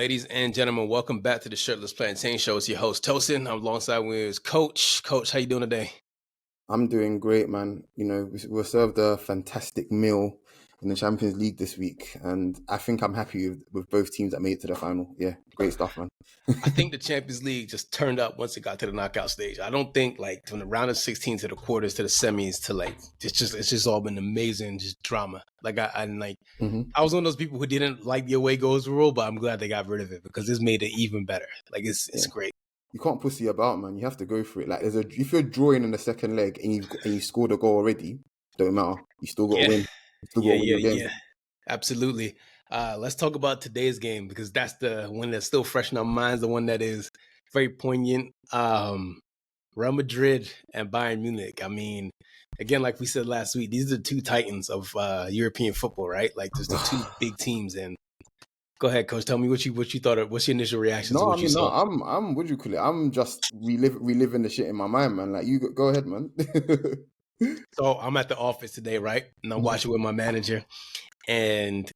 Ladies and gentlemen, welcome back to the Shirtless Plantain Show. It's your host, Tosin. I'm alongside with Coach. Coach, how you doing today? I'm doing great, man. You know, we were served a fantastic meal in the Champions League this week, and I think I'm happy with both teams that made it to the final. Yeah, great stuff, man. I think the Champions League just turned up once it got to the knockout stage. I don't think from the round of 16 to the quarters to the semis to it's just all been amazing, just drama. I was one of those people who didn't like the away goals rule, but I'm glad they got rid of it because this made it even better. It's great. You can't pussy about, man. You have to go for it. Like, if you're drawing in the second leg and you scored a goal already, don't matter. You still got to win. You still got to win the game. Yeah, absolutely. Let's talk about today's game because that's the one that's still fresh in our minds, the one that is very poignant. Real Madrid and Bayern Munich. I mean, again, like we said last week, these are the two titans of European football, right? Like, there's the two big teams. And go ahead, Coach. Tell me what you thought of. What's your initial reaction to what you saw? I'm. What do you call it? I'm just reliving the shit in my mind, man. Like, you go ahead, man. So I'm at the office today, right? And I'm watching with my manager, and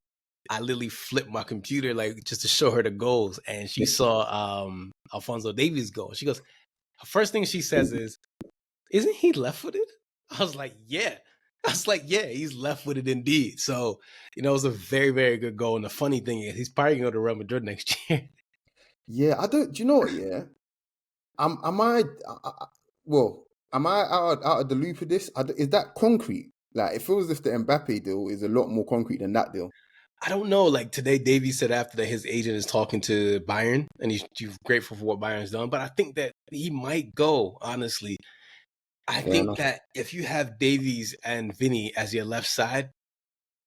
I literally flipped my computer just to show her the goals, and she saw Alphonso Davies' goal. She goes, first thing she says is, "Isn't he left-footed?" I was like, "Yeah." Yeah, he's left-footed indeed. So, it was a very, very good goal. And the funny thing is, he's probably going to go to Real Madrid next year. Yeah, I don't. Do you know what? Yeah, am I out of the loop of this? Is that concrete? Like, it feels as if the Mbappe deal is a lot more concrete than that deal. I don't know. Like, today, Davies said after that his agent is talking to Bayern, and he's grateful for what Bayern's done. But I think that he might go, honestly. I think that if you have Davies and Vinny as your left side,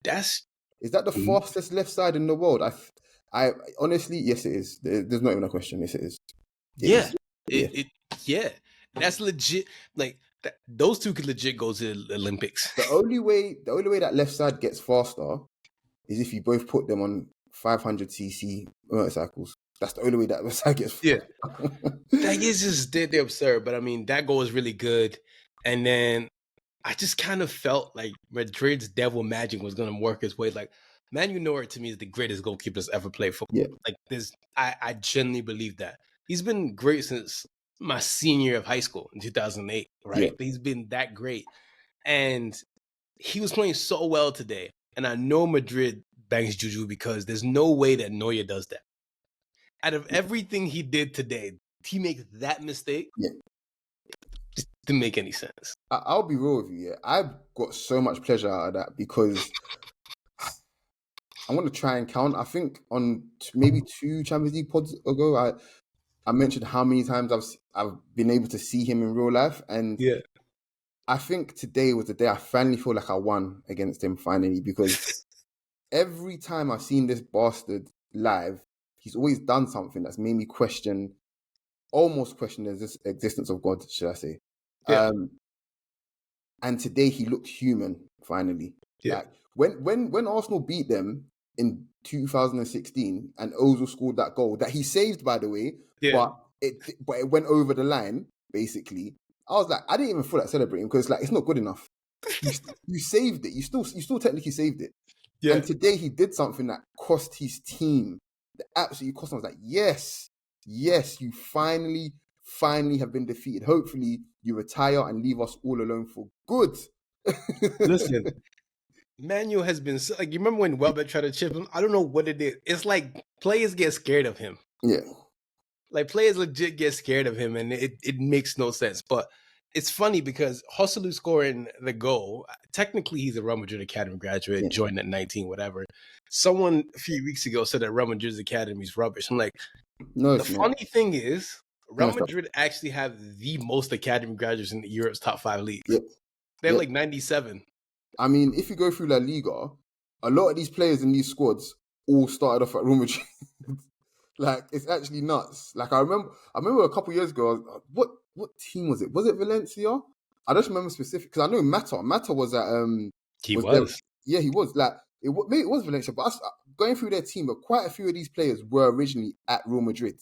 is that the fastest left side in the world? I honestly, yes, it is. There's not even a question. Yes, it is. Yeah. That's legit. Like, those two could legit go to the Olympics. The only way that left side gets faster is if you both put them on 500cc motorcycles. That's the only way that left side gets faster. Yeah. That is just dead absurd. But I mean, that goal is really good. And then I just kind of felt like Madrid's devil magic was going to work its way. Like, Manuel Neuer to me is the greatest goalkeeper that's ever played football. Yeah. Like, I genuinely believe that. He's been great since my senior year of high school in 2008, right? Yeah. He's been that great. And he was playing so well today. And I know Madrid bangs juju because there's no way that Neuer does that. Out of everything he did today, he makes that mistake. Yeah. Just didn't make any sense. I'll be real with you. Yeah, I've got so much pleasure out of that because I want to try and count. I think on maybe 2 Champions League pods ago, I mentioned how many times I've been able to see him in real life, and yeah, I think today was the day I finally feel like I won against him finally, because every time I've seen this bastard live, he's always done something that's made me almost question the existence of God, should I say. Yeah. And today he looked human, finally. Yeah. Like, when Arsenal beat them in 2016 and Ozil scored that goal that he saved, by the way, but it went over the line, basically. I was like, I didn't even feel like celebrating because it's not good enough. You saved it. You still technically saved it. Yeah. And today he did something that cost his team. That absolutely cost him. I was like, yes, you finally have been defeated. Hopefully you retire and leave us all alone for good. Listen, Manuel has been like, you remember when Welbeck tried to chip him? I don't know what it is. It's like players get scared of him. Yeah. Like, players legit get scared of him, and it makes no sense. But it's funny because Joselu scoring the goal, technically he's a Real Madrid Academy graduate, joined at 19, whatever. Someone a few weeks ago said that Real Madrid's Academy is rubbish. I'm like, no, the funny thing is, Real Madrid actually have the most Academy graduates in Europe's top 5 leagues. Yep. They're like 97. I mean, if you go through La Liga, a lot of these players in these squads all started off at Real Madrid. Like, it's actually nuts. Like, I remember a couple years ago, what team was it? Was it Valencia? I just remember specific because I know Mata was at he was. Yeah, he was. Like, maybe it was Valencia, but going through their team, but quite a few of these players were originally at Real Madrid.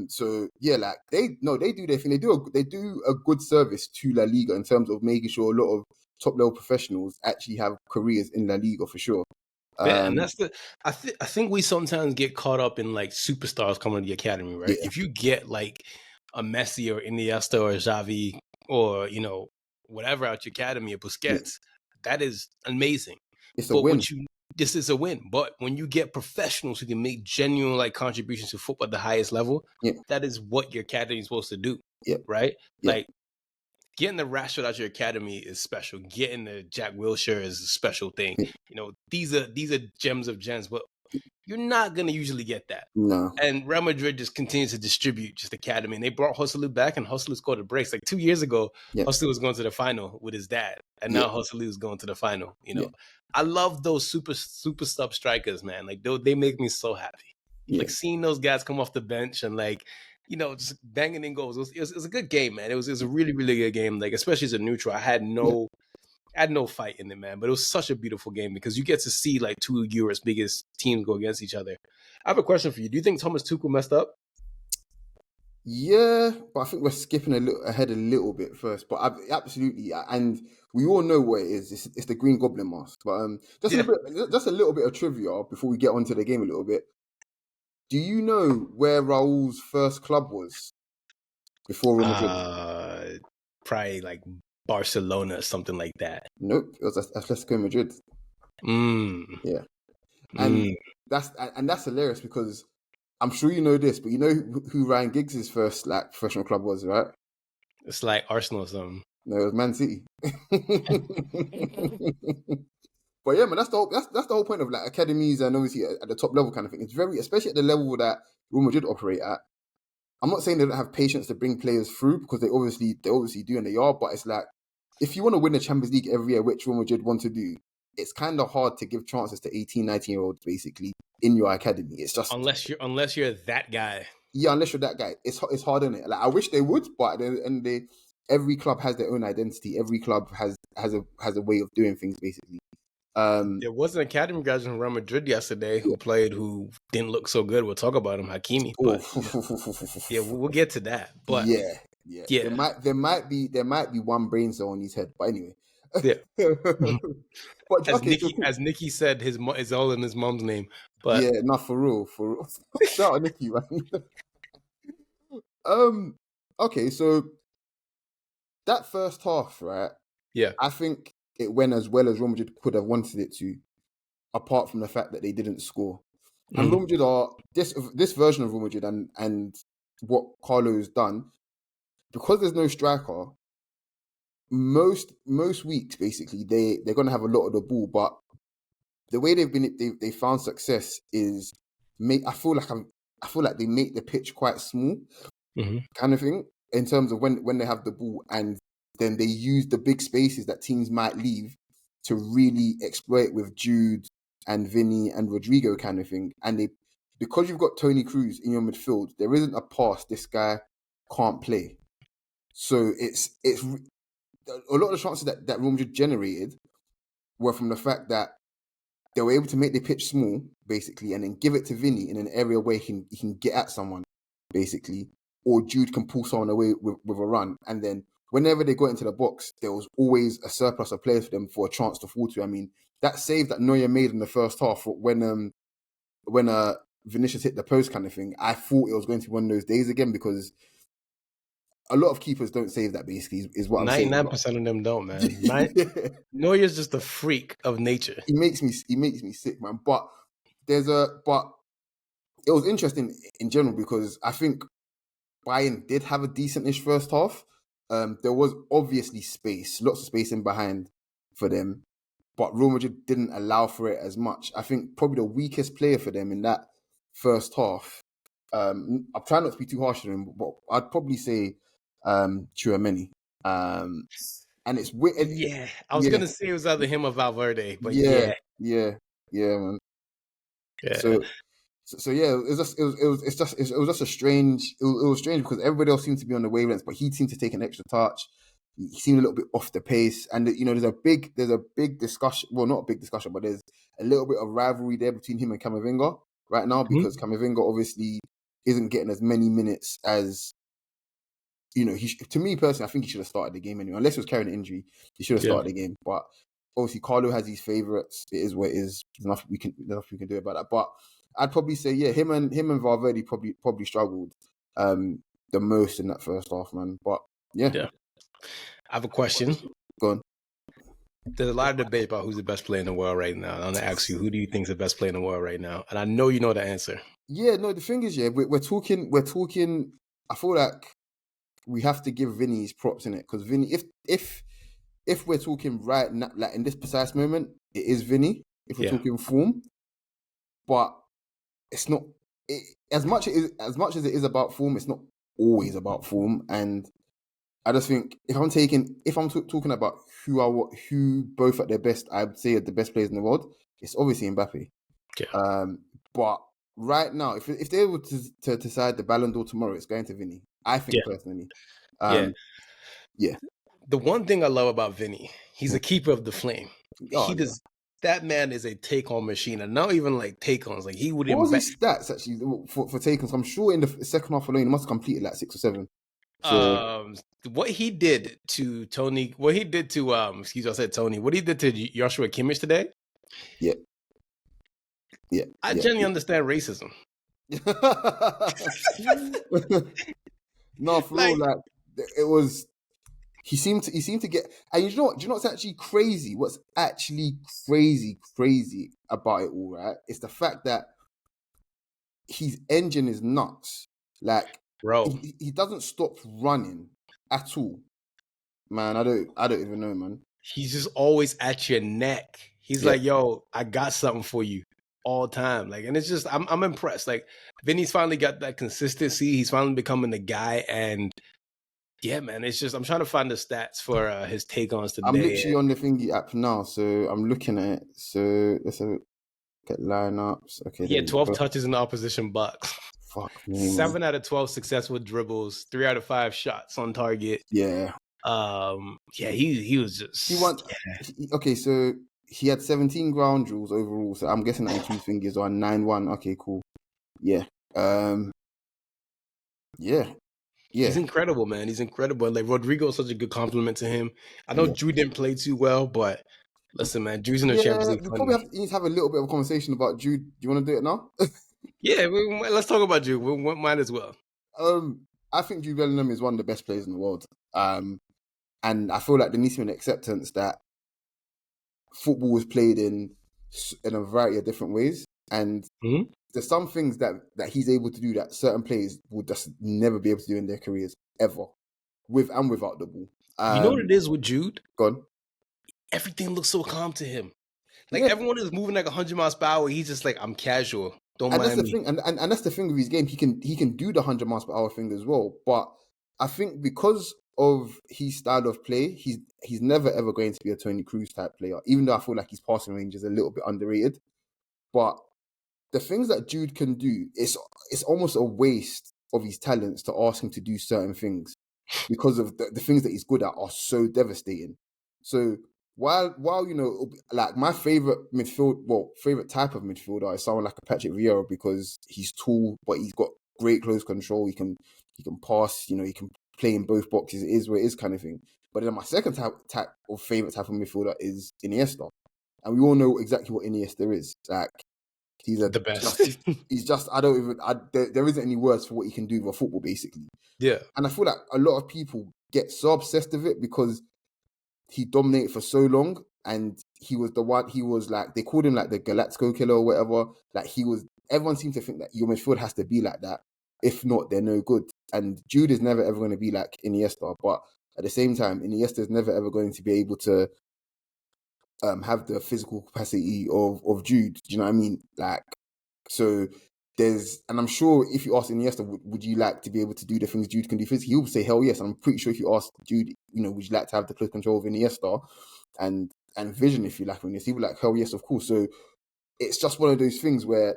So yeah, like they do their thing. They do a good service to La Liga in terms of making sure a lot of top level professionals actually have careers in La Liga for sure. Yeah, and that's I think we sometimes get caught up in like superstars coming to the academy, right? Yeah. If you get like a Messi or Iniesta or Xavi or whatever out your academy or Busquets, that is amazing. It's a But win. this is a win. But when you get professionals who can make genuine like contributions to football at the highest level, that is what your academy is supposed to do, right? Like getting the Rashford out your academy is special. Getting the Jack Wilshere is a special thing. These are gems of gems, but you're not gonna usually get that. No. And Real Madrid just continues to distribute just academy. And they brought Joselu back, and Joselu scored a brace. Like 2 years ago, Joselu was going to the final with his dad, and now Joselu is going to the final. I love those super sub strikers, man. Like they make me so happy. Like seeing those guys come off the bench and like just banging in goals. It was a good game, man. It was a really, really good game. Like, especially as a neutral, I had no fight in it, man. But it was such a beautiful game because you get to see like two of Europe's biggest teams go against each other. I have a question for you. Do you think Thomas Tuchel messed up? Yeah, but I think we're skipping ahead a little bit first. But absolutely, and we all know what it is. It's the Green Goblin mask. But just a little bit of trivia before we get onto the game a little bit. Do you know where Raul's first club was before Real Madrid? Probably like Barcelona or something like that. Nope, it was Atletico Madrid. Yeah, and that's hilarious because I'm sure you know this, but you know who Ryan Giggs' first like professional club was, right? It's like Arsenal or something. No, it was Man City. But yeah, man, that's the whole point of like academies and obviously at the top level kind of thing. It's very, especially at the level that Real Madrid operate at. I'm not saying they don't have patience to bring players through because they obviously do and they are, but it's like if you want to win the Champions League every year, which Real Madrid want to do, it's kind of hard to give chances to 18, 19-year-olds basically in your academy. It's just unless you're that guy. Yeah, unless you're that guy, it's hard, isn't it? Like I wish they would, but every club has their own identity. Every club has a way of doing things basically. There was an academy guy from Real Madrid yesterday who played who didn't look so good. We'll talk about him, Hakimi. But, we'll get to that. But yeah. There might be one brain cell on his head, but anyway. Yeah. But as Nikki said, it's all in his mom's name. But yeah, not for real. Shout out Nikki, man. Okay, so that first half, right? Yeah, I think it went as well as Real Madrid could have wanted it to, apart from the fact that they didn't score. And Real Madrid are this version of Real Madrid and what Carlo's done, because there's no striker. Most weeks, basically, they're gonna have a lot of the ball, but the way they found success is I feel like they make the pitch quite small, kind of thing, in terms of when they have the ball, and then they use the big spaces that teams might leave to really exploit with Jude and Vinny and Rodrigo kind of thing. And because you've got Toni Kroos in your midfield, there isn't a pass this guy can't play. So it's a lot of the chances that Real Madrid generated were from the fact that they were able to make the pitch small, basically, and then give it to Vinny in an area where he can get at someone, basically, or Jude can pull someone away with a run. And then whenever they got into the box, there was always a surplus of players for them for a chance to fall to. I mean, that save that Neuer made in the first half when Vinícius hit the post kind of thing, I thought it was going to be one of those days again because a lot of keepers don't save that, basically, is what I'm saying. 99% of them don't, man. Neuer's just a freak of nature. He makes me sick, man. But it was interesting in general because I think Bayern did have a decent-ish first half. There was obviously lots of space in behind for them, but Real Madrid didn't allow for it as much. I think probably the weakest player for them in that first half, I'm trying not to be too harsh on him, but I'd probably say Tchouaméni. And it's weird. Yeah, I was gonna say it was either him or Valverde, but yeah, man. Yeah. So yeah, it was just a strange. It was strange because everybody else seemed to be on the wavelengths, but he seemed to take an extra touch. He seemed a little bit off the pace, and there's a big discussion. Well, not a big discussion, but there's a little bit of rivalry there between him and Camavinga right now because Camavinga obviously isn't getting as many minutes as. To me personally, I think he should have started the game anyway. Unless he was carrying an injury, he should have started the game. But obviously Carlo has his favourites. It is what it is. There's nothing we can do about that. But I'd probably say, yeah, him and Valverde probably struggled the most in that first half, man. But yeah. I have a question. Go on. There's a lot of debate about who's the best player in the world right now. I'm gonna ask you, who do you think is the best player in the world right now? And I know you know the answer. Yeah, no, the thing is, yeah, we're talking. I feel like we have to give Vinny his props in it, because Vinny, if we're talking right now, like in this precise moment, it is Vinny. If we're talking form, but it's not as much as it is about form. It's not always about form, and I just think if I'm talking about who both at their best, I'd say are the best players in the world, it's obviously Mbappe. Yeah. But right now, if they were to decide the Ballon d'Or tomorrow, it's going to Vinny. I think personally. Yeah. The one thing I love about Vinny, he's a keeper of the flame. That man is a take-on machine, and not even like take-ons. Like he would. What was his stats actually for take-ons? I'm sure in the second half alone, he must have completed like 6 or 7. So, what he did to Tony, what he did to I said Tony, what he did to Joshua Kimmich today? Yeah. I genuinely understand racism. No, for real, like it was. He seemed to get, and do you know what's actually crazy? What's actually crazy about it all, right? It's the fact that his engine is nuts. Like, bro, he doesn't stop running at all. Man, I don't even know, man. He's just always at your neck. He's like, yo, I got something for you all time. Like, and it's just, I'm impressed. Like, Vinny's finally got that consistency. He's finally becoming the guy, and yeah, man, it's just, I'm trying to find the stats for his take-ons today. I'm literally on the thingy app now, so I'm looking at it. So let's have a look at lineups. Okay, he had 12 touches in the opposition box. Fuck me, 7 out of 12 successful dribbles, 3 out of 5 shots on target. Yeah. He was just. Okay, so he had 17 ground rules overall. So I'm guessing that includes fingers on 9-1. Okay, cool. Yeah. Yeah. He's incredible, man. He's incredible. Like, Rodrigo is such a good compliment to him. I know Jude didn't play too well, but listen, man, Jude's in the Champions League. We probably need to have a little bit of a conversation about Jude. Do you want to do it now? Yeah, let's talk about Jude. We might as well. I think Jude Bellingham is one of the best players in the world. And I feel like there needs to be an acceptance that football is played in a variety of different ways. And there's some things that he's able to do that certain players will just never be able to do in their careers, ever, with and without the ball. You know what it is with Jude? Go on. Everything looks so calm to him. Like, everyone is moving like 100 miles per hour. He's just like, I'm casual. Don't mind that's the me. thing, and that's the thing with his game. He can do the 100 miles per hour thing as well. But I think because of his style of play, he's never ever going to be a Toni Kroos type player. Even though I feel like his passing range is a little bit underrated, but the things that Jude can do, it's almost a waste of his talents to ask him to do certain things, because of the things that he's good at are so devastating. So while like my favorite type of midfielder is someone like a Patrick Vieira, because he's tall but he's got great close control. He can pass. He can play in both boxes. It is where it is, kind of thing. But then my second favorite type of midfielder is Iniesta, and we all know exactly what Iniesta is. Like, he's the best. He's just, there isn't any words for what he can do with football, basically. Yeah. And I feel like a lot of people get so obsessed with it because he dominated for so long, and he was like, they called him like the Galactico killer or whatever. Like, everyone seems to think that your midfield has to be like that. If not, they're no good. And Jude is never ever going to be like Iniesta, but at the same time, Iniesta is never ever going to be able to have the physical capacity of Jude. Do you know what I mean? Like, so and I'm sure if you ask Iniesta, would you like to be able to do the things Jude can do physically? He'll say hell yes. And I'm pretty sure if you ask Jude, would you like to have the close control of Iniesta and vision, if you like, Iniesta, he would like, hell yes, of course. So it's just one of those things where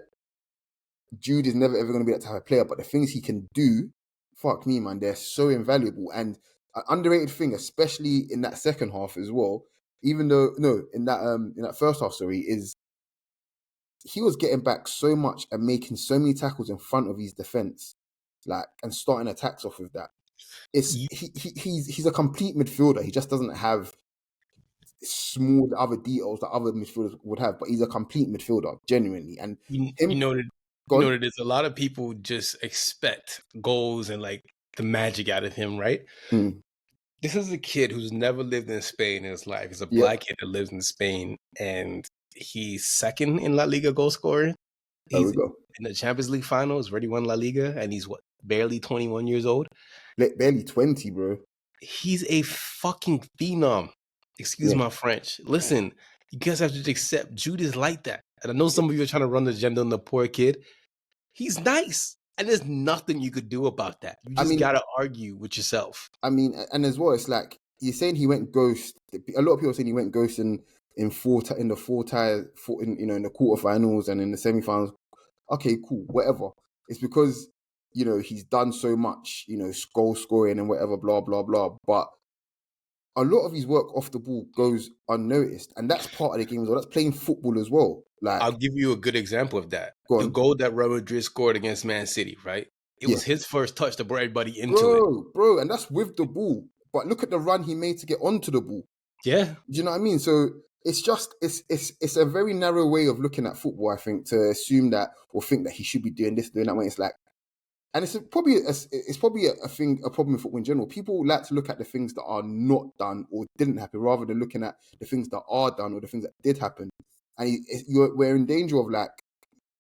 Jude is never ever going to be that type of player, but the things he can do, fuck me, man, they're so invaluable. And an underrated thing, especially in that second half as well, even though in that first half, is he was getting back so much and making so many tackles in front of his defense, like, and starting attacks off of that. He's a complete midfielder. He just doesn't have small other details that other midfielders would have, but he's a complete midfielder, genuinely. And You him, know that gone. that there's a lot of people just expect goals and like the magic out of him, right? This is a kid who's never lived in Spain in his life. He's a black kid that lives in Spain, and he's second in La Liga goal scoring. There we He's go. in the Champions League finals, already won La Liga, and he's what, barely 21 years old? Barely 20, bro. He's a fucking phenom. Excuse my French. Listen, you guys have to accept Jude is like that. And I know some of you are trying to run the agenda on the poor kid. He's nice. And there's nothing you could do about that. You just gotta argue with yourself. I mean, and as well, it's like you're saying he went ghost. A lot of people are saying he went ghost in the quarterfinals and in the semifinals. Okay, cool, whatever. It's because he's done so much, goal scoring and whatever, blah blah blah. But a lot of his work off the ball goes unnoticed, and that's part of the game as well. That's playing football as well. Like, I'll give you a good example of that. The goal that Real Madrid scored against Man City, right? It was his first touch to bring everybody into it. Bro, and that's with the ball. But look at the run he made to get onto the ball. Yeah. Do you know what I mean? So it's just it's a very narrow way of looking at football, I think, to assume that or think that he should be doing this, doing that way. It's like, and it's probably a problem with football in general. People like to look at the things that are not done or didn't happen, rather than looking at the things that are done or the things that did happen. And we're in danger of, like,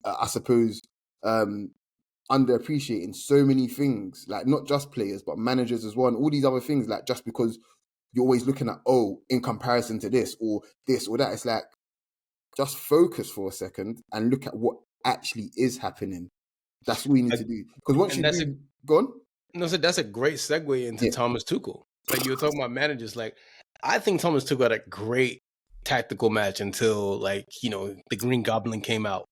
I suppose, underappreciating so many things, like not just players but managers as well, and all these other things, like, just because you're always looking at, in comparison to this or that. It's like, just focus for a second and look at what actually is happening. That's what we need to do. Because once go on. No, so that's a great segue into Thomas Tuchel. Like, you were talking about managers. Like, I think Thomas Tuchel had a great tactical match until, like, the Green Goblin came out.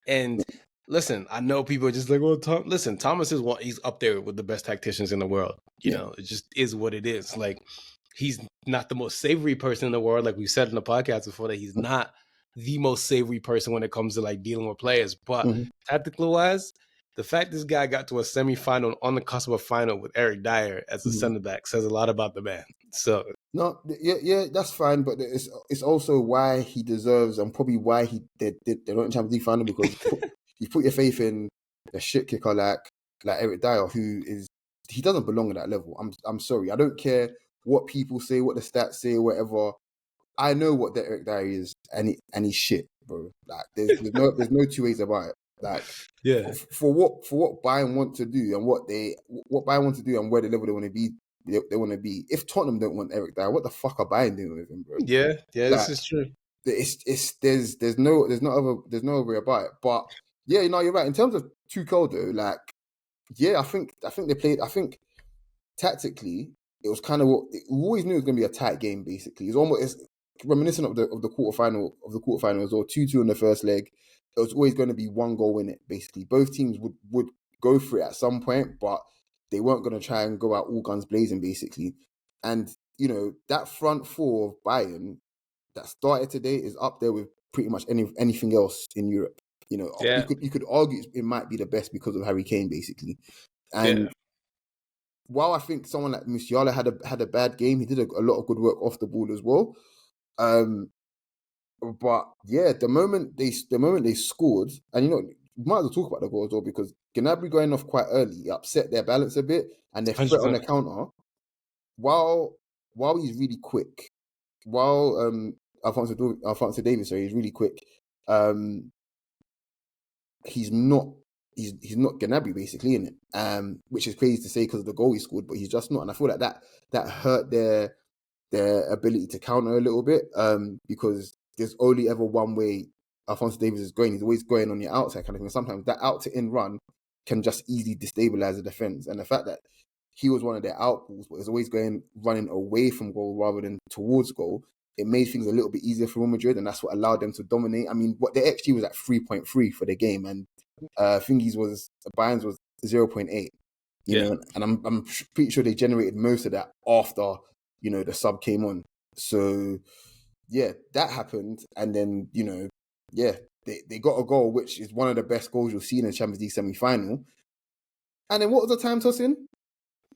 And listen, I know people are just like, well, Thomas is he's up there with the best tacticians in the world. It just is what it is. Like, he's not the most savory person in the world. Like we said in the podcast before, that he's not the most savory person when it comes to, like, dealing with players. But tactical wise, the fact this guy got to a semifinal on the cusp of a final with Eric Dyer as a center back says a lot about the man. So no, that's fine, but it's also why he deserves, and probably why they're not in Champions League final, because you put your faith in a shit kicker like Eric Dyer, he doesn't belong at that level. I'm sorry, I don't care what people say, what the stats say, whatever. I know what the Eric Dyer is, and he's shit, bro. Like, there's no two ways about it. Like, for what Bayern want to do and what Bayern want to do and where the level they want to be. They want to be. If Tottenham don't want Eric Dyer, what the fuck are Bayern doing with him, bro? Yeah, like, this is true. There's no other way about it. But yeah, you're right. In terms of Tuchel though, like, I think they played. I think tactically it was kind of we always knew it was going to be a tight game. Basically, it's reminiscent of the quarterfinal as well. 2-2 in the first leg. It was always going to be one goal in it. Basically, both teams would go for it at some point, but they weren't going to try and go out all guns blazing, basically. And, that front four of Bayern that started today is up there with pretty much anything else in Europe. You could argue it might be the best because of Harry Kane, basically. And while I think someone like Musiala had a bad game, he did a lot of good work off the ball as well. But yeah, the moment they scored, and we might as well talk about the goal as well, because Gnabry going off quite early upset their balance a bit, and their threat on the counter. While he's really quick, while Alphonso Davies, sorry, he's really quick. He's not Gnabry, basically, in it. Which is crazy to say because of the goal he scored, but he's just not. And I feel like that hurt their ability to counter a little bit. Because there's only ever one way Alphonso Davies is going. He's always going on the outside kind of thing. Sometimes that out to in run can just easily destabilize the defense. And the fact that he was one of their out balls, but is always running away from goal rather than towards goal, it made things a little bit easier for Real Madrid, and that's what allowed them to dominate. I mean, what their XG was at 3.3 for the game, and Bayern's was 0.8. You know, and I'm pretty sure they generated most of that after the sub came on. So yeah, that happened, and then they got a goal, which is one of the best goals you'll see in the Champions League semi-final. And then what was the time toss in?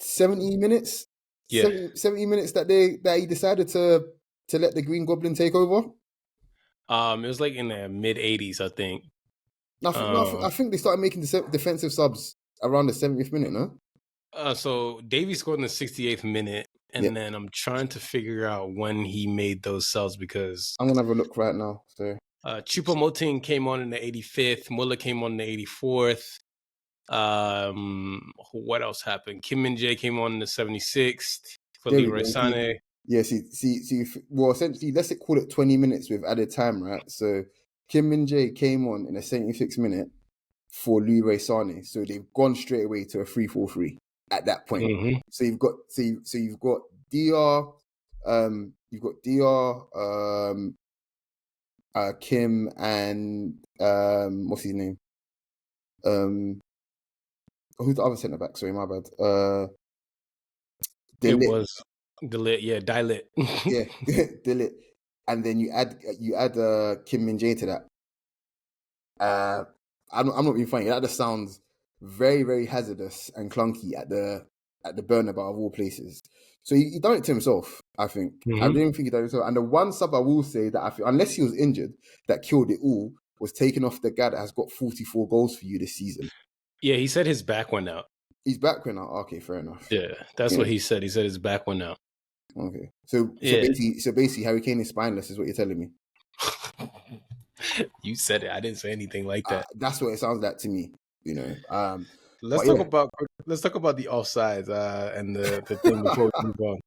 70 minutes. Yeah. 70 minutes that he decided to let the Green Goblin take over? It was like in the mid 80s, I think. I think they started making the defensive subs around the 70th minute, no? So Davey scored in the 68th minute, and then I'm trying to figure out when he made those subs because I'm gonna have a look right now. So Choupo-Moting came on in the 85th, Muller came on in the 84th. What else happened? Kim Min-jae came on in the 76th for Leroy Sané. Yeah, well, essentially, let's call it 20 minutes with added time, right? So Kim Min-jae came on in the 76th minute for Leroy Sané, so they've gone straight away to a 3-4-3 at that point. Mm-hmm. So you've got DR, Kim, and what's his name? Who's the other centre back? Sorry, my bad. It was Delit, yeah, Dilit. Yeah, Dilit. And then you add Kim Min-jae to that. I'm not being funny. That just sounds very, very hazardous and clunky at the Bernabeu of all places. So he done it to himself, I think. I really think he done it to himself. And the one sub I will say that I feel, unless he was injured, that killed it all, was taking off the guy that has got 44 goals for you this season. Yeah, he said his back went out. His back went out? Okay, fair enough. Yeah, that's what he said. He said his back went out. Okay. So basically Harry Kane is spineless is what you're telling me. You said it. I didn't say anything like that. That's what it sounds like to me, you know. Let's talk about the offsides and the thing before we move on.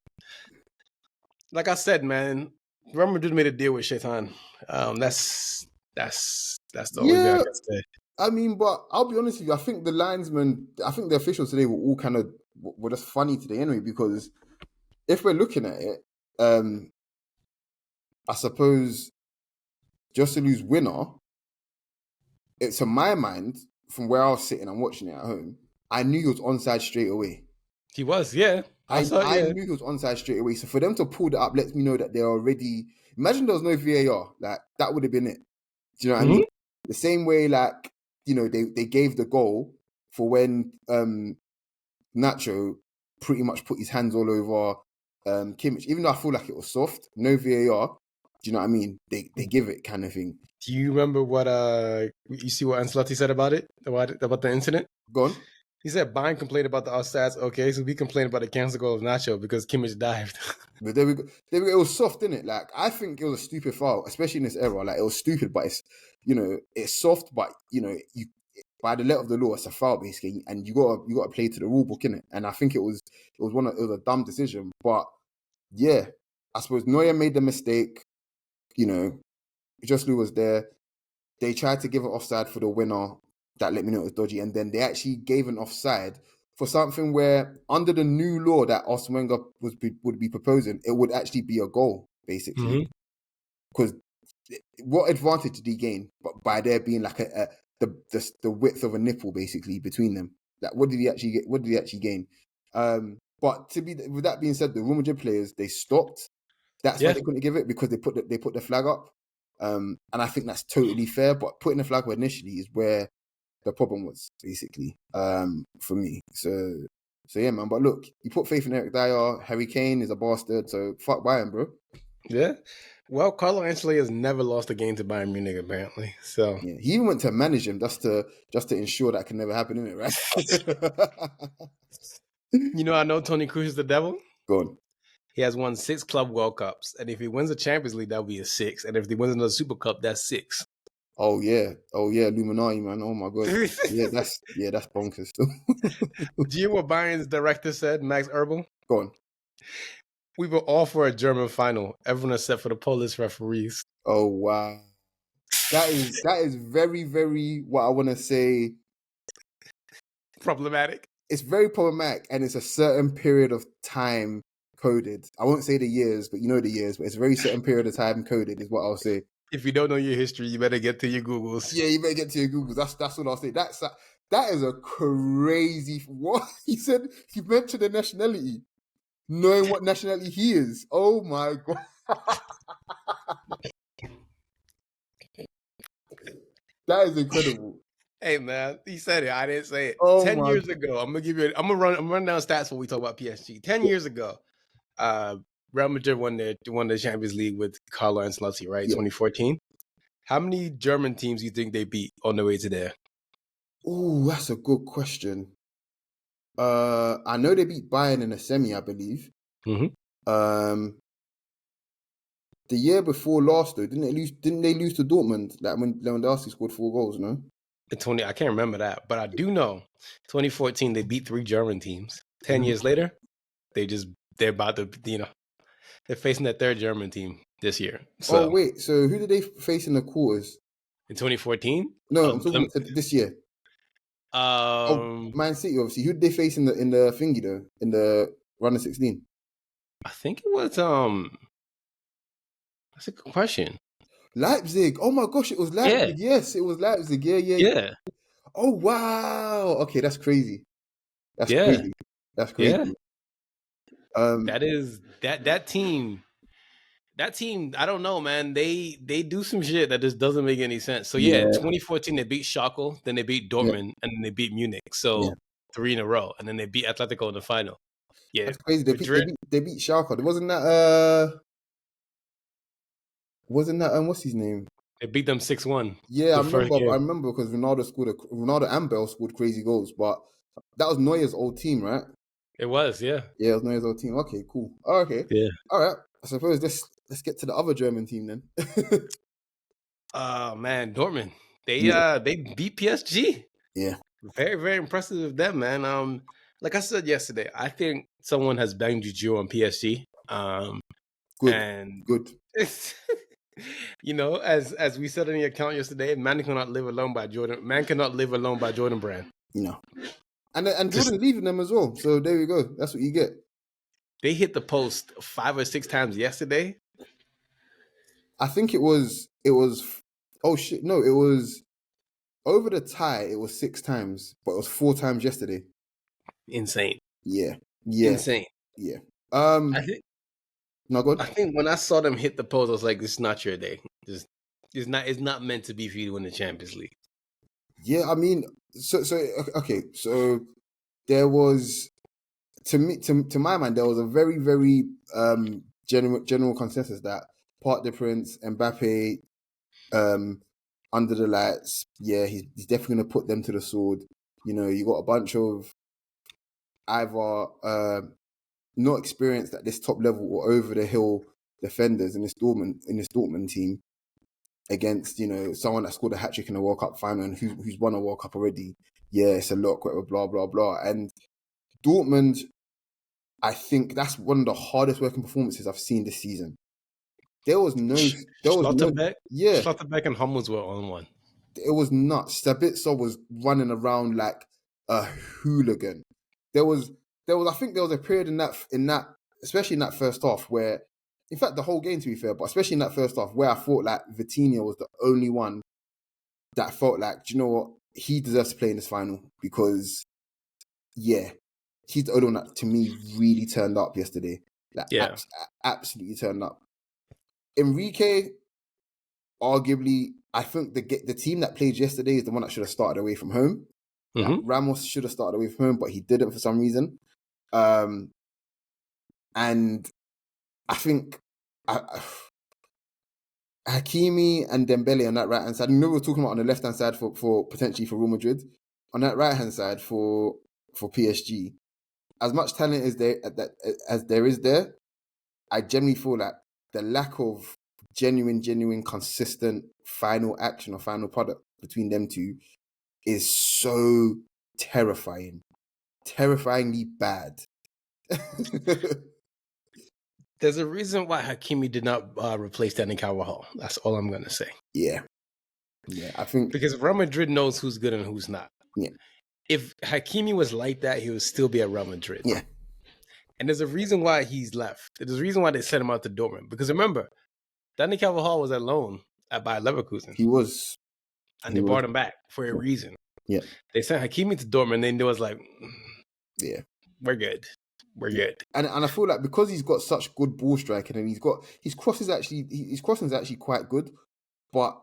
Like I said, man, Real Madrid made a deal with Shaitan. That's the only thing I can say. I mean, but I'll be honest with you. I think the officials today were all kind of were just funny today anyway, because if we're looking at it, I suppose Joselu's winner, it's to my mind, from where I was sitting and watching it at home, I knew he was onside straight away. He was, yeah. I knew he was onside straight away. So for them to pull that up lets me know that they're already. Imagine there was no VAR. Like, that would have been it. Do you know what I mean? The same way, like, you know, they gave the goal for when Nacho pretty much put his hands all over Kimmich. Even though I feel like it was soft, no VAR. Do you know what I mean? They give it kind of thing. Do you remember what you see what Ancelotti said about it? About the incident? Go on. He said Bayern complained about the offsides. Okay, so we complained about the cancel goal of Nacho because Kimmich dived. But there we go. It was soft, didn't it? Like, I think it was a stupid foul, especially in this era. Like, it was stupid, but it's, you know, it's soft, but, you know, you by the letter of the law, it's a foul basically, and you gotta play to the rule book, innit? And I think it was a dumb decision. But yeah, I suppose Neuer made the mistake. You know, Joselu was there. They tried to give an offside for the winner. That let me know it was dodgy, and then they actually gave an offside for something where, under the new law that Arsene Wenger would be proposing, it would actually be a goal basically. Because what advantage did he gain? But by there being like the width of a nipple basically between them. Like, what did he actually get? What did he actually gain? But with that being said, the Real Madrid players, they stopped. That's why they couldn't give it, because they put the flag up. And I think that's totally fair. But putting the flag up initially is where the problem was, basically, for me. So yeah, man. But look, you put faith in Eric Dyer. Harry Kane is a bastard. So fuck Bayern, bro. Yeah. Well, Carlo Ancelotti has never lost a game to Bayern Munich, apparently. So yeah, he even went to manage him just to ensure that can never happen, innit, right? You know, I know Toni Kroos is the devil. Go on. He has won 6 Club World Cups, and if he wins the Champions League, that'll be a 6. And if he wins another Super Cup, that's 6. Oh yeah, Illuminati, man. Oh my god. Yeah, that's bonkers. Do you know what Bayern's director said, Max Erbel? Go on. We were all for a German final, everyone except for the Polish referees. Oh wow. That is very, very, what I want to say, problematic. It's very problematic, and it's a certain period of time coded. I won't say the years, but you know the years, but it's a very certain period of time coded is what I'll say. If you don't know your history, you better get to your Googles. Yeah, you better get to your Googles. That's what I'll say. That is a crazy, what? He said, he mentioned the nationality, knowing what nationality he is. Oh my God. That is incredible. Hey man, he said it. I didn't say it. Oh 10 years ago, I'm gonna run down stats when we talk about PSG. 10 years ago, Real Madrid won the Champions League with Carlo Ancelotti, right? Yeah. 2014. How many German teams do you think they beat on the way to there? Oh, that's a good question. I know they beat Bayern in a semi, I believe. Mm-hmm. The year before last, though, didn't they lose to Dortmund? Like when Lewandowski scored 4 goals, no? I can't remember that, but I do know 2014 they beat 3 German teams. 10 years later, they're about to, they're facing that 3rd German team this year. Oh, So wait. So who did they face in the quarters? in 2014, No, I'm talking about this year. Oh, um, Man City, obviously. Who did they face in the thingy, though? In the round of 16? I think it was that's a good question. Leipzig. Oh, my gosh. It was Yeah, Leipzig. Yes, it was Leipzig. Yeah. yeah, Oh, wow. Okay, that's crazy. That's yeah, crazy. That's crazy. yeah. Um, That is that team. That team, I don't know, man. They do some shit that just doesn't make any sense. So yeah, yeah, 2014 they beat Schalke, then they beat yeah, Dortmund, and then they beat Munich. yeah. So 3 in a row, and then they beat Atletico in the final. Yeah, That's crazy. Madrid. They beat Schalke. Wasn't that what's his name? They beat them 6-1 Yeah, the first I game. remember because Ronaldo and Bale scored crazy goals, but that was Neuer's old team, right? It was, yeah, Yeah, it was Neuer's old team. Okay, cool. Oh, okay. yeah. All right. I suppose let's get to the other German team then. Oh man, Dortmund. Yeah. They beat PSG. Yeah. Very, very impressive of them, man. Like I said yesterday, I think someone has banged juju on PSG. Good. And Good. it's as we said in the account yesterday, man cannot live alone by Jordan. Man cannot live alone by Jordan Brand. No. And Just Jordan's leaving them as well. So there you go. That's what you get. they hit the post 5 or 6 times yesterday. I think it was oh shit. No, it was over the tie, it was 6 times, but it was 4 times yesterday. Insane. Yeah. Yeah. Insane. Yeah. I think No good. I think when I saw them hit the post, I was like, this is not your day. Just it's not meant to be for you to win the Champions League. Yeah, I mean, so okay, so there was to my mind there was a very very general consensus that Parc des Princes, Mbappe, under the lights, yeah, he's definitely gonna put them to the sword. You know, you got a bunch of either not experienced at this top level or over the hill defenders in this Dortmund team against, you know, someone that scored a hat trick in a World Cup final and who's won a World Cup already. Yeah, it's a lot, blah blah blah. And Dortmund, I think that's one of the hardest working performances I've seen this season. There was no, yeah, Schlotterbeck and Hummels were on one. it was nuts. Sabitzer was running around like a hooligan. There was, I think there was a period in that, especially in that first half where, in fact, the whole game to be fair, but especially in that first half where I thought like Vitinha was the only one that felt like, do you know what, he deserves to play in this final because, yeah, he's the only one that to me really turned up yesterday. Like, Yeah. absolutely turned up. Enrique, arguably, I think the team that played yesterday is the one that should have started away from home. Like, Ramos should have started away from home, but he didn't for some reason. And I think Hakimi and Dembele on that right hand side. I know we were talking about on the left hand side for potentially for Real Madrid. On that right hand side for PSG, as much talent as there is there, I generally feel like the lack of genuine, consistent final action or final product between them two is so terrifying. Terrifyingly bad. There's a reason why Hakimi did not replace Dani Carvajal. That's all I'm going to say. Yeah, I think because Real Madrid knows who's good and who's not. Yeah. If Hakimi was like that, he would still be at Real Madrid. Yeah. And there's a reason why he's left. There's a reason why they sent him out to Dortmund. Because remember, Dani Carvajal was at loan at Bayer Leverkusen. He was. And they brought him back for a reason. Yeah. They sent Hakimi to Dortmund, and they was like, yeah, we're good. We're good. And I feel like because he's got such good ball striking and his crossing is actually quite good, but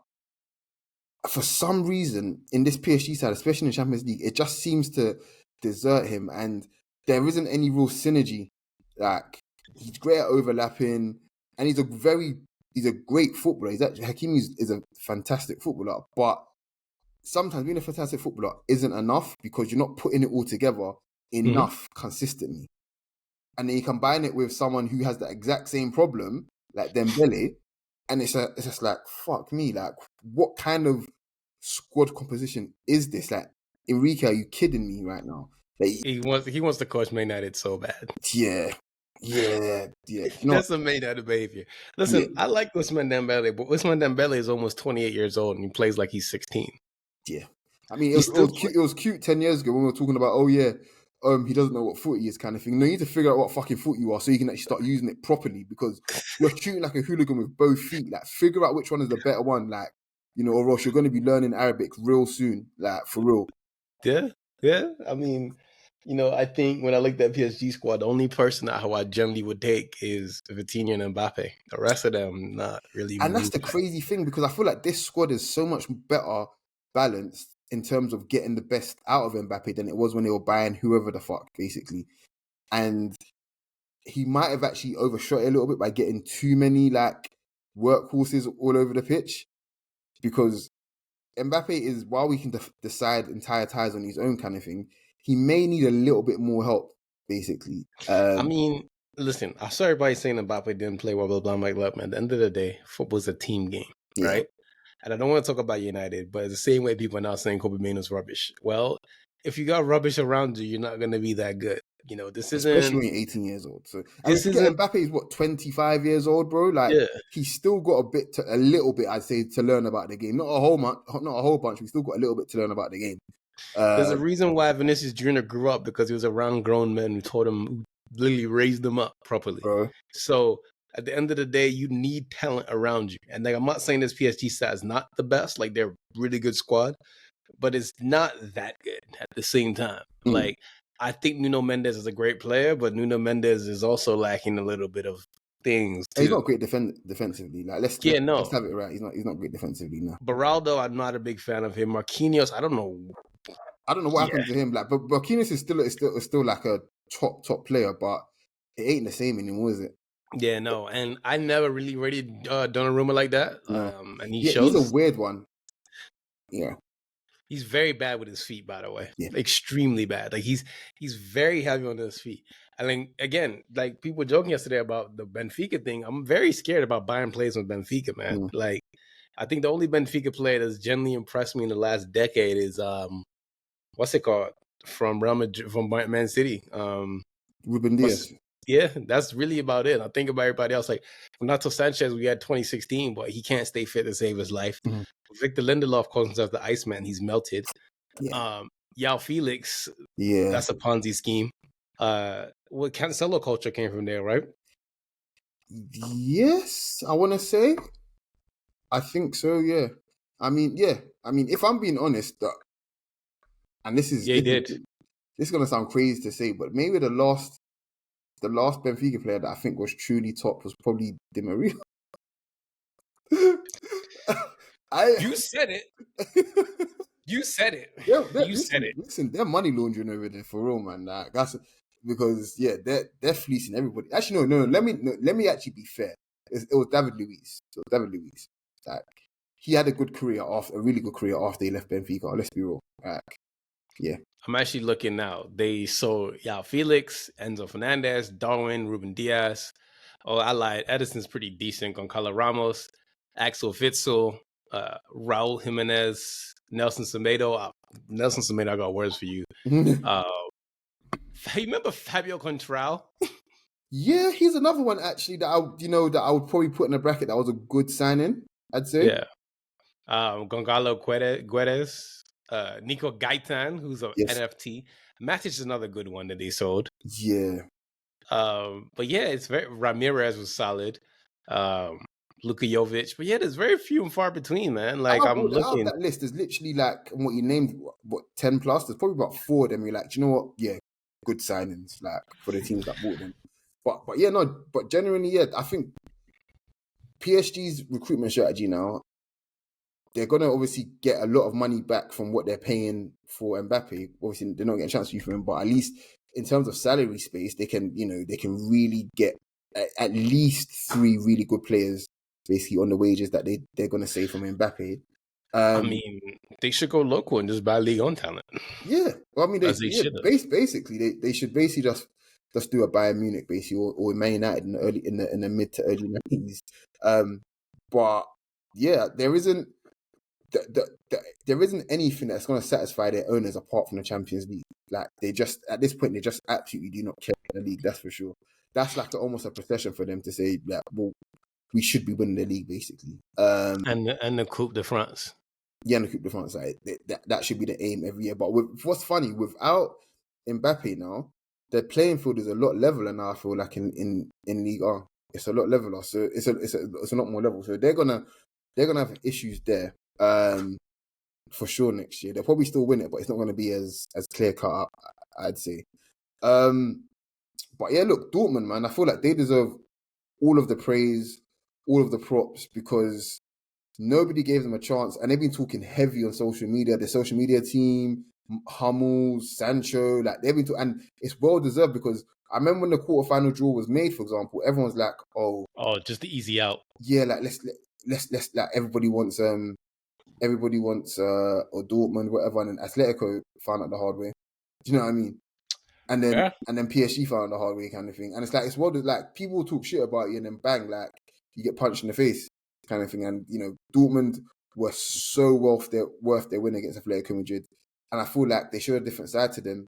for some reason in this PSG side, especially in the Champions League, it just seems to desert him, and there isn't any real synergy like He's great at overlapping, and he's a great footballer. Hakimi is a fantastic footballer, but sometimes being a fantastic footballer isn't enough because you're not putting it all together enough consistently. And then you combine it with someone who has the exact same problem, like Dembele, and it's just like, fuck me, like, what kind of squad composition is this? Like, Enrique, are you kidding me right now? Like, he wants to coach Man United so bad. Yeah. That's the Man United behavior. Listen, I like Ousmane Dembele, but Ousmane Dembele is almost 28 years old and he plays like he's 16. Yeah. I mean, it was cute 10 years ago when we were talking about, he doesn't know what footy is kind of thing. No, you need to figure out what fucking foot you are so you can actually start using it properly because you're shooting like a hooligan with both feet. Like, figure out which one is the better one, like, or else you're going to be learning Arabic real soon, like, for real. Yeah. I mean, I think when I look at that PSG squad, the only person who I generally would take is Vitinha and Mbappe. The rest of them, not really. And that's the crazy thing because I feel like this squad is so much better balanced in terms of getting the best out of Mbappe than it was when they were buying whoever the fuck, basically. And he might have actually overshot it a little bit by getting too many, like, workhorses all over the pitch because Mbappe is, while we can decide entire ties on his own kind of thing, he may need a little bit more help, basically. I mean, listen, I saw everybody saying Mbappe didn't play well, blah, blah, blah, blah. At the end of the day, football's a team game, right? And I don't want to talk about United, but it's the same way people are now saying Kobe Mainoo's rubbish. Well, if you got rubbish around you, you're not going to be that good. This isn't... Especially when you're 18 years old. So, Mbappe is, 25 years old, bro? Like, he's still got a little bit, I'd say, to learn about the game. Not a whole bunch. We still got a little bit to learn about the game. There's a reason why Vinícius Júnior grew up, because he was around grown men who taught him, who literally raised him up properly. Bro. So at the end of the day, you need talent around you. And like, I'm not saying this PSG side is not the best. Like, they're a really good squad, but it's not that good at the same time. Like, I think Nuno Mendes is a great player, but Nuno Mendes is also lacking a little bit of things too. He's not great defensively. Like, let's have it right. He's not great defensively now. Beraldo, I'm not a big fan of him. Marquinhos, I don't know what happened to him. Like, but Marquinhos is still like a top player, but it ain't the same anymore, is it? Yeah, no. And I never really rated Donnarumma like that. No. And he's a weird one. Yeah. He's very bad with his feet, by the way. Yeah. Extremely bad. Like, he's very heavy on his feet. I mean, again, like, people were joking yesterday about the Benfica thing. I'm very scared about Bayern plays with Benfica, man. Like, I think the only Benfica player that's generally impressed me in the last decade is what's it called? From Real Madrid, from Man City. Ruben Diaz. Yeah, that's really about it. I think about everybody else. Like, Renato Sanchez, we had 2016, but he can't stay fit to save his life. Victor Lindelof calls himself the Iceman. He's melted. Yao Felix, that's a Ponzi scheme. What Cancelo culture came from there, right? Yes, I want to say. I think so, yeah. I mean, if I'm being honest, and this is... he did. This is going to sound crazy to say, but maybe the last Benfica player that I think was truly top was probably Di Maria. You said it. You said it. Yeah, you said it. Listen, they're money laundering over there for real, man. Like, that's because they're fleecing everybody. Actually, no. Let me actually be fair. It was David Luiz. Like, he had a really good career after he left Benfica. Let's be real. Like, yeah. I'm actually looking now. They sold Yao Felix, Enzo Fernandez, Darwin, Ruben Diaz. Oh, I lied. Edison's pretty decent. Goncalo Ramos, Axel Witsel, Raul Jimenez, Nelson Semedo. Nelson Semedo, I got words for you. You remember Fabio Contral? Yeah, he's another one actually that I would probably put in a bracket. That was a good signing, I'd say. Yeah. Gonzalo Guedes. Nico Gaitan, who's an NFT. Matic is another good one that they sold. Yeah. But yeah, it's Ramirez was solid. Luka Jovic. But yeah, there's very few and far between, man. Like, I'm looking at that list. There's literally like what you named, 10 plus. There's probably about 4 of them. You're like, do you know what? Yeah, good signings, like, for the teams that bought them. But yeah, no. But genuinely, yeah, I think PSG's recruitment strategy now, they're going to obviously get a lot of money back from what they're paying for Mbappe. Obviously, they're not getting a chance to use for him, but at least in terms of salary space, they can really get at least 3 really good players basically on the wages that they're going to save from Mbappe. I mean, they should go local and just buy league on talent. Yeah, well, I mean, They should have. basically they should basically just do a Bayern Munich basically or Man United in the mid to early 90s. But yeah, there isn't there isn't anything that's going to satisfy their owners apart from the Champions League. Like they just at this point they just absolutely do not care about the league. That's for sure. That's like almost a procession for them to say that well we should be winning the league basically. And the Coupe de France. Yeah, and the Coupe de France, like, that should be the aim every year. But what's funny, without Mbappe now, the playing field is a lot leveler now. I feel like in Ligue 1, it's a lot leveler. So it's a lot more level. So they're gonna have issues there, for sure next year. They'll probably still win it, but it's not gonna be as clear cut. I'd say. But yeah, look, Dortmund, man, I feel like they deserve all of the praise, all of the props because nobody gave them a chance, and they've been talking heavy on social media. The social media team, Hummels, Sancho, like they've been and it's well deserved because I remember when the quarterfinal draw was made, for example, everyone's like, "Oh, just the easy out." Yeah, like let's like everybody wants or Dortmund, whatever, and then Atletico found out the hard way. Do you know what I mean? And then PSG found out the hard way, kind of thing. And it's well, like people talk shit about you, and then bang, like you get punched in the face, kind of thing. And Dortmund were so worth their win against Atletico Madrid, and I feel like they showed a different side to them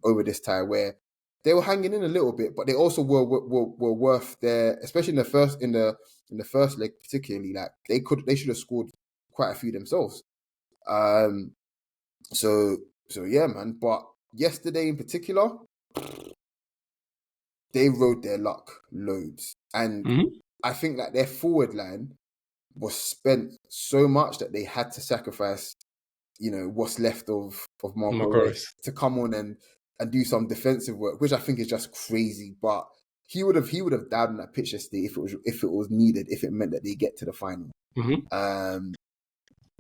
over this tie where they were hanging in a little bit, but they also were worth their, especially in the first leg particularly. Like they should have scored quite a few themselves. So yeah, man. But yesterday in particular, they rode their luck loads, and I think that their forward line was spent so much that they had to sacrifice, what's left of Marco Reus to come on and do some defensive work, which I think is just crazy. But he would have died on that pitch yesterday if it was needed, if it meant that they get to the final.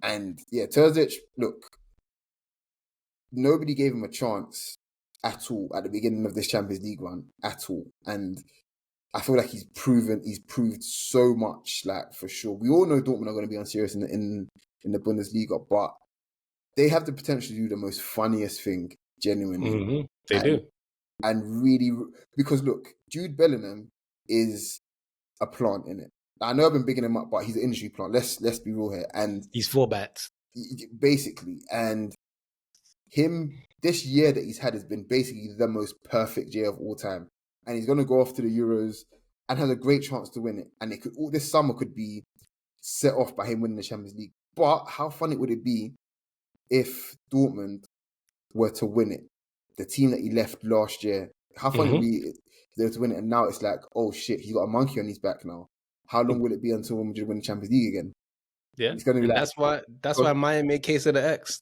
And yeah, Terzic, look, nobody gave him a chance at all at the beginning of this Champions League run at all, and I feel like he's proved so much. Like for sure, we all know Dortmund are going to be unserious in the Bundesliga, but they have the potential to do the most funniest thing, genuinely. They do, and really, because look, Jude Bellingham is a plant in it. I know I've been bigging him up, but he's an industry plant. Let's be real here, and he's 4 bats basically, and him this year that he's had has been basically the most perfect year of all time. And he's going to go off to the Euros and has a great chance to win it. And this summer could be set off by him winning the Champions League. But how funny would it be if Dortmund were to win it? The team that he left last year. How funny would it be if they were to win it? And now it's like, oh shit, he's got a monkey on his back now. How long will it be until we win the Champions League again? Yeah, it's gonna be like, that's why Maya made case of the X.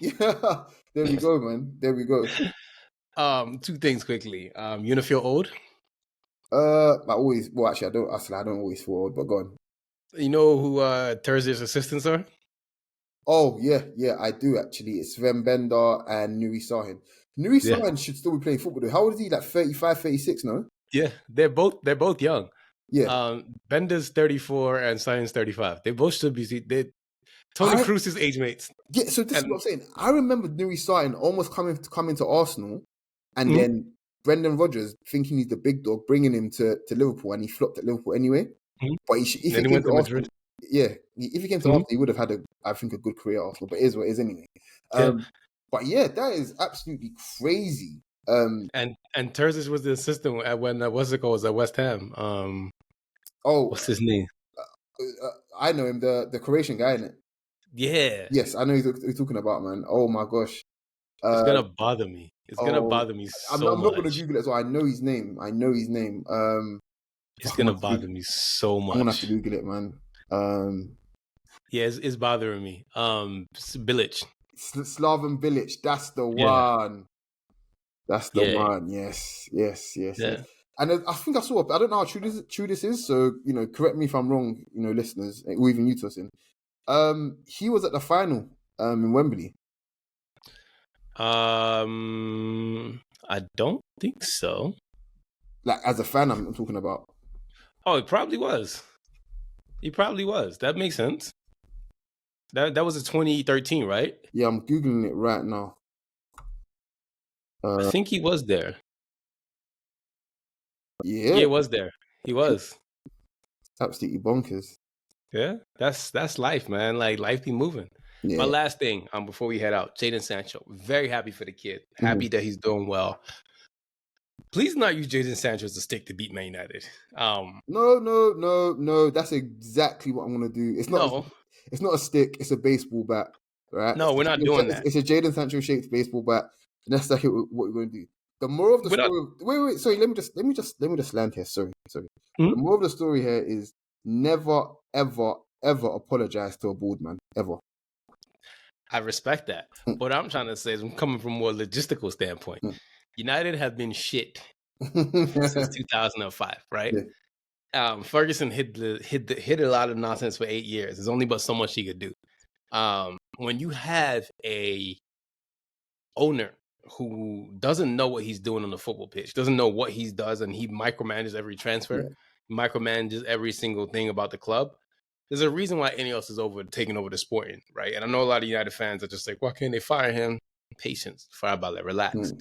Yeah, there we go, man. There we go. 2 things quickly. You wanna feel old? I don't always feel old, but go on. You know who Thursday's assistants are? Oh yeah, I do actually. It's Sven Bender and Nuri Sahin. Nuri Sahin should still be playing football though. How old is he? Like 35, 36, no? Yeah, they're both young. Yeah. Bender's 34 and Sahin's 35. They both should be Tony Kroos's age mates. Yeah, so this is what I'm saying. I remember Nuri Sahin almost coming to Arsenal, and then Brendan Rodgers thinking he's the big dog, bringing him to Liverpool, and he flopped at Liverpool anyway. But if he came to Arsenal, if he came to Arsenal, he would have had a good career at Arsenal. But it is what it is anyway. But yeah, that is absolutely crazy. And Terzic was the assistant when was at West Ham. What's his name? I know him, the Croatian guy, innit? Yeah. Yes, I know who you're talking about, man. Oh my gosh. It's gonna bother me. It's gonna bother me so much. I'm not gonna Google it, so I know his name. It's gonna bother me so much. I'm gonna have to Google it, man. Yeah, it's bothering me. Bilic. Slaven Bilic, that's the one. That's the one. Yes. And I think I saw. I don't know how true this is. So correct me if I'm wrong. Listeners, or even you, Tosin. He was at the final in Wembley. I don't think so. Like as a fan, I'm talking about. Oh, it probably was. He probably was. That makes sense. That was a 2013, right? Yeah, I'm googling it right now. I think he was there. Yeah, he was there. He was. Absolutely bonkers. Yeah, that's life, man. Like life be moving. Yeah. My last thing, before we head out, Jadon Sancho. Very happy for the kid. Happy that he's doing well. Please not use Jadon Sancho as a stick to beat Man United. No. That's exactly what I'm gonna do. It's not a stick. It's a baseball bat, right? No, we're not doing that. It's a Jadon Sancho shaped baseball bat, and that's like what we're gonna do. The moral of the story. Wait. Sorry. Let me just land here. Sorry. Hmm? The moral of the story here is never, ever, ever apologize to a bald man ever. I respect that. What I'm trying to say is, I'm coming from a more logistical standpoint. United have been shit since 2005, right? Yeah. Ferguson hit a lot of nonsense for 8 years. There's only but so much he could do. When you have a owner who doesn't know what he's doing on the football pitch, doesn't know what he does, and he micromanages every transfer, micromanages every single thing about the club, there's a reason why Ineos is taking over the Sporting, right? And I know a lot of United fans are just like, why can't they fire him? Patience, fire Ballet, relax.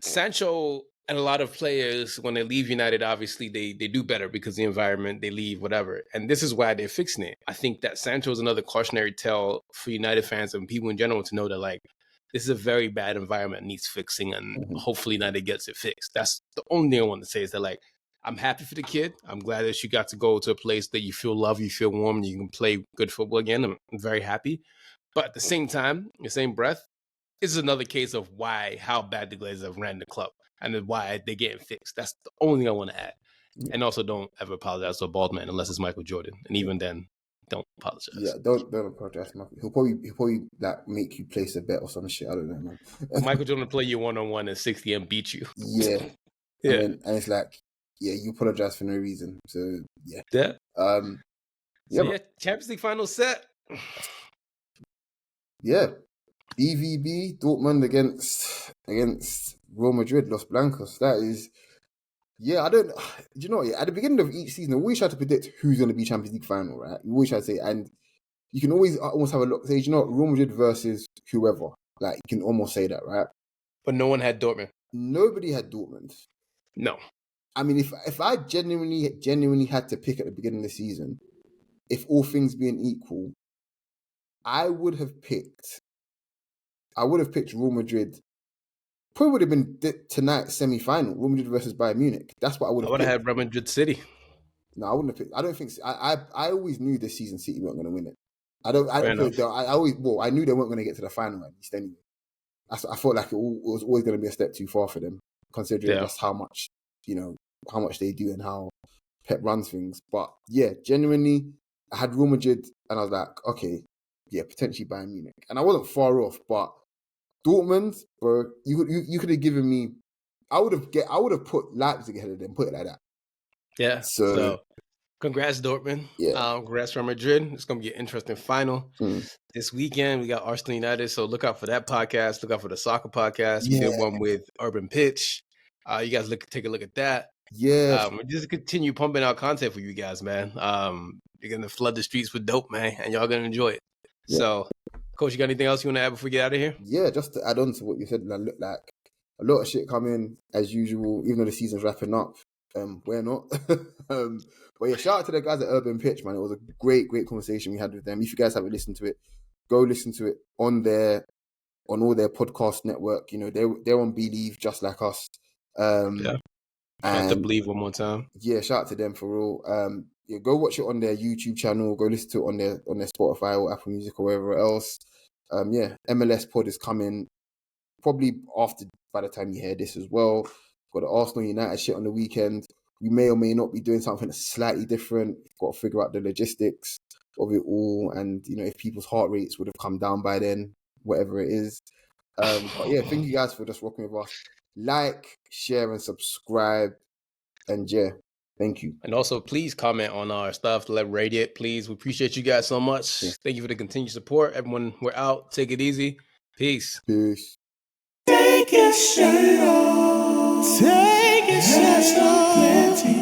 Sancho and a lot of players, when they leave United, obviously they do better because the environment, they leave, whatever. And this is why they're fixing it. I think that Sancho is another cautionary tale for United fans and people in general to know that, like, this is a very bad environment, needs fixing, and hopefully United gets it fixed. That's the only thing I want to say, is that, like, I'm happy for the kid. I'm glad that you got to go to a place that you feel love, you feel warm, and you can play good football again. I'm very happy. But at the same time, the same breath, this is another case of how bad the Glazers have ran the club and why they're getting fixed. That's the only thing I want to add. And also, don't ever apologize to a bald man unless it's Michael Jordan. And even then, don't apologize. Yeah, don't apologize, Michael. He'll probably like make you place a bet or some shit. I don't know, man. Michael Jordan will play you 1-on-1 in 60 and beat you. Yeah. And it's like, yeah, you apologize for no reason. So yeah. Champions League final set. Yeah. BVB, Dortmund against Real Madrid, Los Blancos. That is, I don't, you know, at the beginning of each season, we always try to predict who's going to be Champions League final, right? We always try to say, and you can always almost have a look, say, you know, Real Madrid versus whoever. Like, you can almost say that, right? But no one had Dortmund. Nobody had Dortmund. No. I mean, if I genuinely had to pick at the beginning of the season, if all things being equal, I would have picked Real Madrid. Probably would have been tonight's semi-final, Real Madrid versus Bayern Munich. That's what I would have picked. I would have had Real Madrid City. No, I wouldn't have picked. I don't think. I always knew this season City weren't going to win it. I knew they weren't going to get to the final at least anyway. I felt like it was always going to be a step too far for them, considering just how much they do and how Pep runs things. But yeah, genuinely, I had Real Madrid, and I was like, okay, yeah, potentially Bayern Munich, and I wasn't far off. But Dortmund, bro, you could have given me. I would have put Leipzig ahead of them. Put it like that. Yeah. So congrats, Dortmund. Yeah. Congrats, Real Madrid. It's gonna be an interesting final this weekend. We got Arsenal United, so look out for that podcast. Look out for the soccer podcast. We did one with Urban Pitch. You guys take a look at that. Yeah. We just continue pumping out content for you guys, man. You're gonna flood the streets with dope, man, and y'all gonna enjoy it. Yeah. So, Coach, you got anything else you want to add before we get out of here? Yeah, just to add on to what you said, look like a lot of shit coming as usual, even though the season's wrapping up. We're not. But yeah, shout out to the guys at Urban Pitch, man. It was a great conversation we had with them. If you guys haven't listened to it, go listen to it on all their podcast network. You know, they're on Believe just like us. I have to believe one more time. Yeah, shout out to them for real. Go watch it on their YouTube channel. Go listen to it on their Spotify or Apple Music or wherever else. MLS pod is coming probably by the time you hear this as well. Got the Arsenal United shit on the weekend. We may or may not be doing something that's slightly different. Got to figure out the logistics of it all, and if people's heart rates would have come down by then, whatever it is. But yeah, thank you guys for just rocking with us. Like, share, and subscribe. And yeah, thank you. And also, please comment on our stuff. Rate it, please. We appreciate you guys so much. Yeah. Thank you for the continued support. Everyone, we're out. Take it easy. Peace. Take your shirt off. Take Plenty.